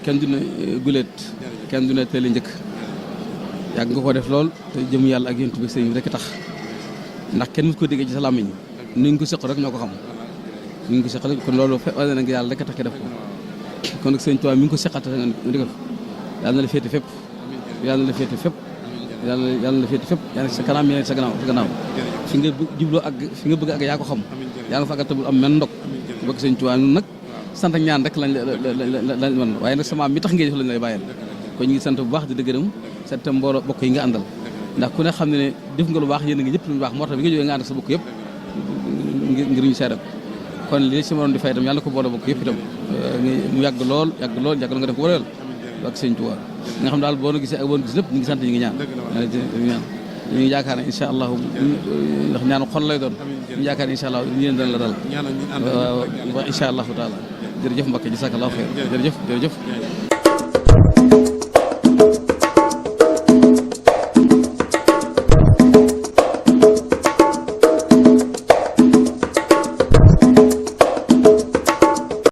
kenn du ne guléet kenn du ne teel a njëkk yàgg nga ko def lool te jëm yàlla ak yonent bi sëñ bi rek tax ndax kenn mës ko déggee ci sa làmmiñ ni ñu ko seq rek ñoo ko xam ni ñu ko seq rek kon loolu wane na nga yàlla rek tax ke def ko kon nag sëñ Tuubaa mi ngi ko seqate nga di ko yàlla na la féete fépp yàlla na la féete fépp yàlla na la féete fépp yàlla sa kanam yàlla sa gannaaw fi nga jubloo ak fi nga bëgg ak yaa ko xam yàlla nga fa àggal tabul am men ndog bëgg sëñ Tuubaa ñun nag sant ak ñaan rek lañ man waaye nag sama mi tax ngay def lañ lay bàyyal kon ñu ngi sant bu baax di gërëm sant mbooloo bokk yi nga àndal ndax ku ne xam ne def nga lu baax yéen a ngi ñëpp lu baax moo tax bi nga jógee nga ànd ak sa bokk yëpp ngir ñu seedal kon li si moroom di fay itam yàlla ko boole bokk yëpp itam mu yàgg lool nga def ko waral ak sëñ Tuubaa nga xam daal boo na gisee ak boo na gis lépp ñu ngi sant ñu ngi ñaan ñu ngi yaakaar ne incha allah ndax ñaanu xol lay doon ñu yaakaar ne incha allah ñu leen dana la dal waaw incha allahu taala jërëjëf Mbacke jazakallahu xeer jërëjëf